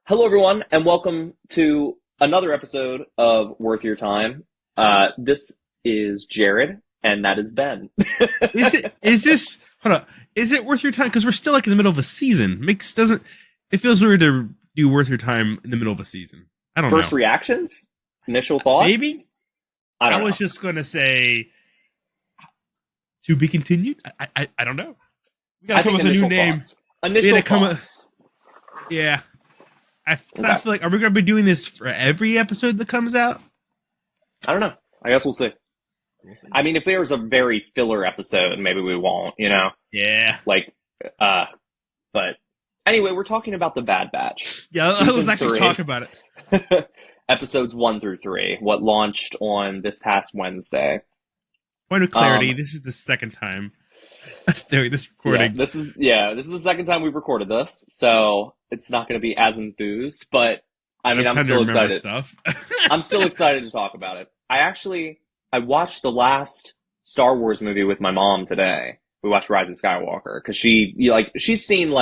Hello, everyone, and welcome to another episode of Worth Your Time. This is Jared, and that is Ben. Hold on, is it worth your time? Because we're still like in the middle of a season. It feels weird to do worth your time in the middle of a season. I don't First know. reactions? Initial thoughts? Maybe? I don't know. was just going to say to be continued. I don't know. We got I to come think up with a new initial name. thoughts. Initial thoughts. Yeah. I Okay. feel like, are we going to be doing this for every episode that comes out? I don't know. I guess we'll see. I mean, if there was a very filler episode, maybe we won't, Yeah. But anyway, we're talking about The Bad Batch. Yeah, let's actually talk about it. Episodes 1 through 3, what launched on this past Wednesday. Point of clarity, this is the second time us doing this recording. Yeah, this is the second time we've recorded this, so it's not going to be as enthused, but I'm still excited. Stuff. I'm still excited to talk about it. I watched the last Star Wars movie with my mom today. We watched Rise of Skywalker because she's seen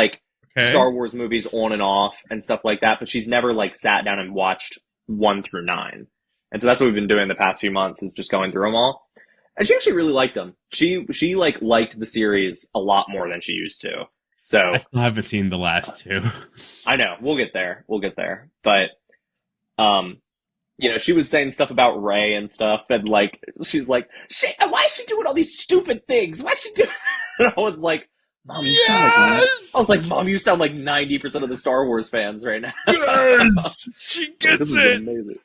Star Wars movies on and off and stuff like that, but she's never sat down and watched 1 through 9. And so that's what we've been doing the past few months, is just going through them all. And she actually really liked them. She liked the series a lot more than she used to. So I still haven't seen the last two. I know, we'll get there. But she was saying stuff about Rey and stuff, and she's like, why is she doing all these stupid things? Why is she doing? And I was like, Mom, Mom, you sound like 90% of the Star Wars fans right now. Yes, she gets this it. Is amazing.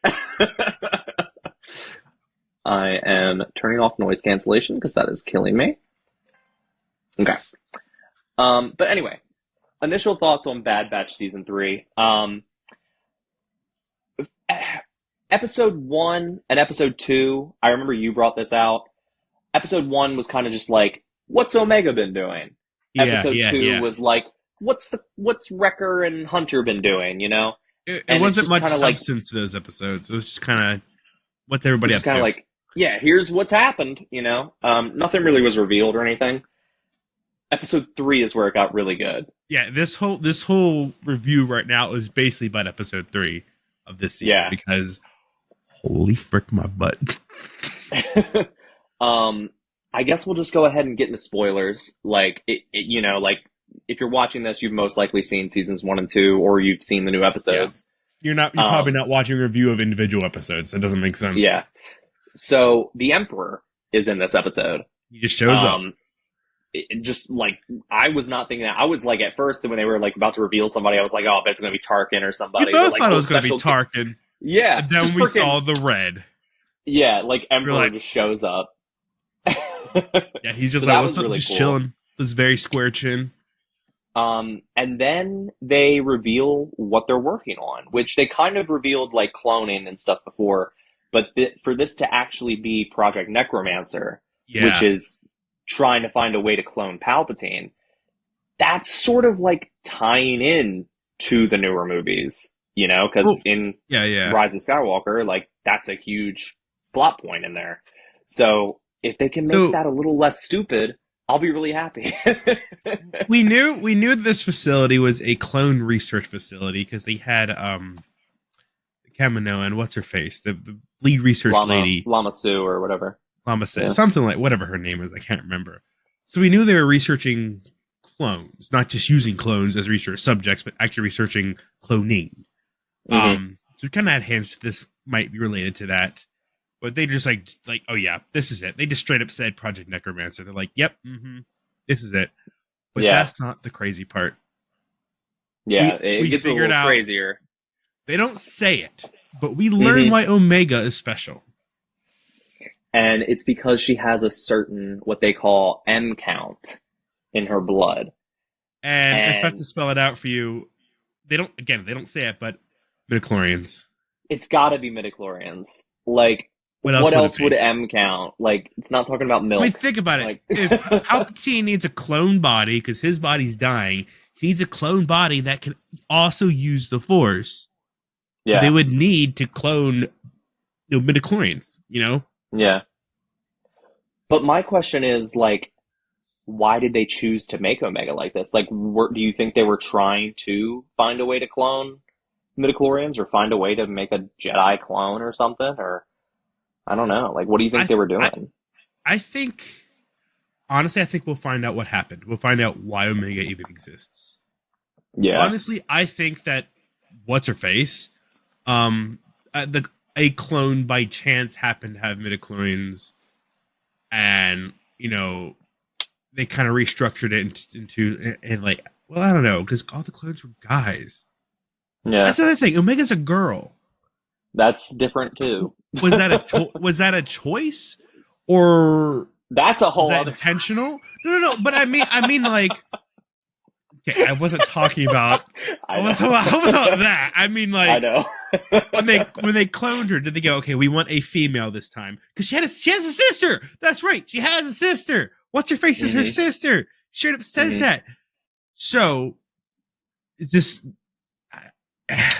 I am turning off noise cancellation because that is killing me. Okay. But anyway, initial thoughts on Bad Batch Season 3. Episode 1 and Episode 2, I remember you brought this out. Episode 1 was kind of just like, what's Omega been doing? Episode 2 was like, what's Wrecker and Hunter been doing, It wasn't much substance to those episodes. It was just kind of what's everybody up to. Here's what's happened, Nothing really was revealed or anything. Episode 3 is where it got really good. Yeah, this whole review right now is basically about Episode 3 of this season. Yeah. Because holy frick my butt. I guess we'll just go ahead and get into spoilers. If you're watching this, you've most likely seen seasons 1 and 2, or you've seen the new episodes. Yeah. You're probably not watching a review of individual episodes. That doesn't make sense. Yeah. So the Emperor is in this episode. He just shows up. I was not thinking that. I was at first when they were about to reveal somebody, I was like, oh, I bet it's going to be Tarkin or somebody. We both thought it was going to be Tarkin. Yeah. And then we saw the red. Yeah, Emperor just shows up. Yeah, he's just what's up? Really just cool. Chilling. This very square chin. And then they reveal what they're working on, which they kind of revealed cloning and stuff before. But for this to actually be Project Necromancer, which is trying to find a way to clone Palpatine, that's sort of tying in to the newer movies, because in Rise of Skywalker, that's a huge plot point in there. So if they can make that a little less stupid, I'll be really happy. we knew this facility was a clone research facility because they had Kamino and what's her face, the lead research lady, Lama Su or whatever. Lama Su, something like whatever her name is, I can't remember. So we knew they were researching clones, not just using clones as research subjects, but actually researching cloning. So we kind of had hints this might be related to that, but they just oh yeah, this is it. They just straight up said Project Necromancer. They're like, yep, this is it. But that's not the crazy part. Yeah, it gets a little crazier. They don't say it, but we learn why Omega is special. And it's because she has a certain, what they call M count in her blood. And if I have to spell it out for you, they don't say it, but midichlorians. It's gotta be midichlorians. What else would M count? It's not talking about milk. I mean, think about it. If Palpatine needs a clone body because his body's dying, he needs a clone body that can also use the Force. Yeah. They would need to clone midichlorians, Yeah. But my question is, why did they choose to make Omega like this? Do you think they were trying to find a way to clone midichlorians or find a way to make a Jedi clone or something? Or I don't know. Like, what do you think I they were I, doing? I think honestly, I think we'll find out what happened. We'll find out why Omega even exists. Yeah. Honestly, I think that what's her face, a clone by chance happened to have midichlorians, and they kind of restructured it into and like, well, I don't know, because all the clones were guys. Yeah. That's the other thing. Omega's a girl. That's different too. Was that a choice, or That's a was whole that other. intentional? No. But I mean, like, okay, I wasn't talking about. I was talking about that. I mean, like, I know. when they cloned her, did they go, okay, we want a female this time because she has a sister? That's right, she has a sister. What's her face is her sister. Straight up says that. So, is this?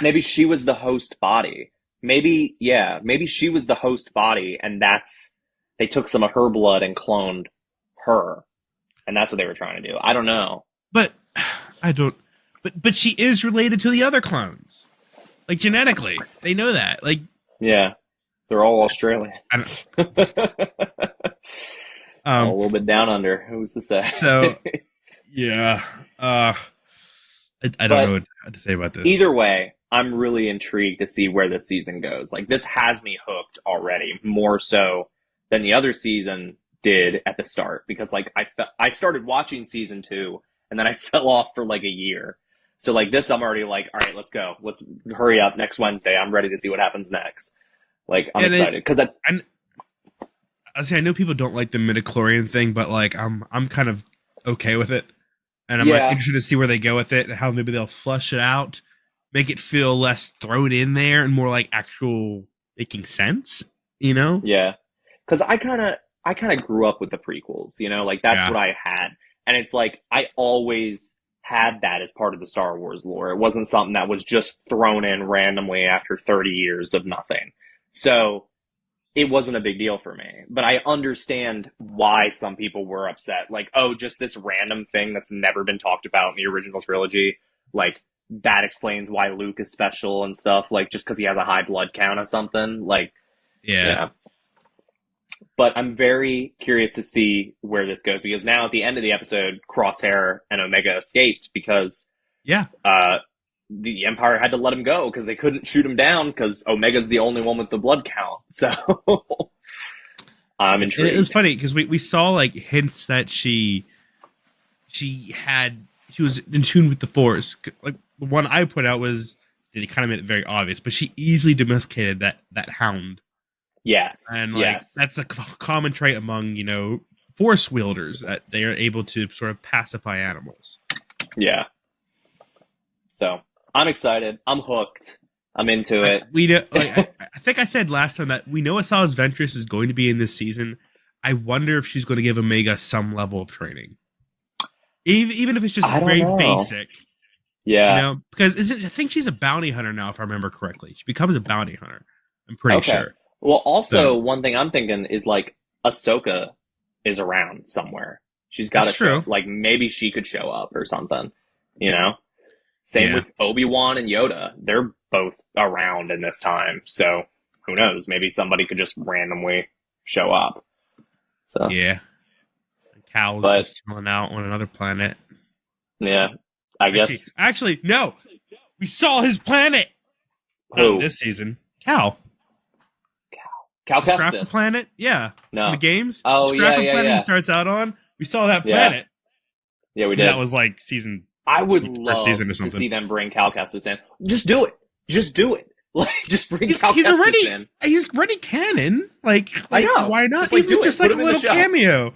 Maybe she was the host body. Maybe she was the host body, and they took some of her blood and cloned her, and that's what they were trying to do. I don't know. But I don't. But she is related to the other clones, like genetically. They know that. Like, yeah, they're all Australian. I don't. A little bit down under. Who's to say? So, yeah. I don't know what to say about this. Either way, I'm really intrigued to see where this season goes. Like, this has me hooked already, more so than the other season did at the start. Because, like, I started watching season 2, and then I fell off for, like, a year. So, like, this, I'm already like, all right, let's go. Let's hurry up next Wednesday. I'm ready to see what happens next. Like, I'm excited. Because I know people don't like the midichlorian thing, but, like, I'm kind of okay with it. And I'm interested to see where they go with it and how maybe they'll flush it out, make it feel less thrown in there and more like actual making sense, Yeah. Because I kind of grew up with the prequels, like that's what I had. And it's like, I always had that as part of the Star Wars lore. It wasn't something that was just thrown in randomly after 30 years of nothing. So it wasn't a big deal for me, but I understand why some people were upset. Like, oh, just this random thing that's never been talked about in the original trilogy. Like, that explains why Luke is special and stuff. Like, just because he has a high blood count or something. Like, yeah. But I'm very curious to see where this goes, because now at the end of the episode, Crosshair and Omega escaped because the Empire had to let him go because they couldn't shoot him down because Omega's the only one with the blood count. So I'm intrigued. It was funny because we saw like hints that she was in tune with the Force. Like the one I put out was they kind of made it very obvious, but she easily domesticated that hound. Yes, and like that's a common trait among Force wielders, that they are able to sort of pacify animals. Yeah. So I'm excited. I'm hooked. I'm into it. I think I said last time that we know Asajj Ventress is going to be in this season. I wonder if she's going to give Omega some level of training, even if it's just very basic. Yeah, because I think she's a bounty hunter now, if I remember correctly. She becomes a bounty hunter. I'm pretty sure. Well, also one thing I'm thinking is like Ahsoka is around somewhere. She's got to show. Like maybe she could show up or something. Same with Obi-Wan and Yoda. They're both around in this time. So who knows? Maybe somebody could just randomly show up. So yeah. Cal's just chilling out on another planet. Yeah. I guess. Actually, no. We saw his planet. This season. Cal Kestis. Scrapper Planet? Yeah. No. The games? Oh, Scrapper Planet he starts out on. We saw that planet. Yeah, we did. That was like season. I would love to see them bring Cal Kestis in. Just do it. Like, just bring Cal Kestis in. He's already canon. Like I know. Why not? Just, even just like a little cameo.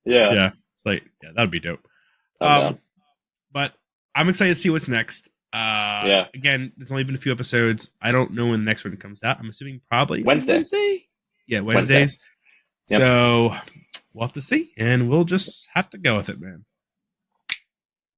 Yeah. Yeah. It's like, that'd be dope. But I'm excited to see what's next. Again, there's only been a few episodes. I don't know when the next one comes out. I'm assuming probably Wednesday. Yeah, Wednesdays. Yep. So we'll have to see, and we'll just have to go with it, man.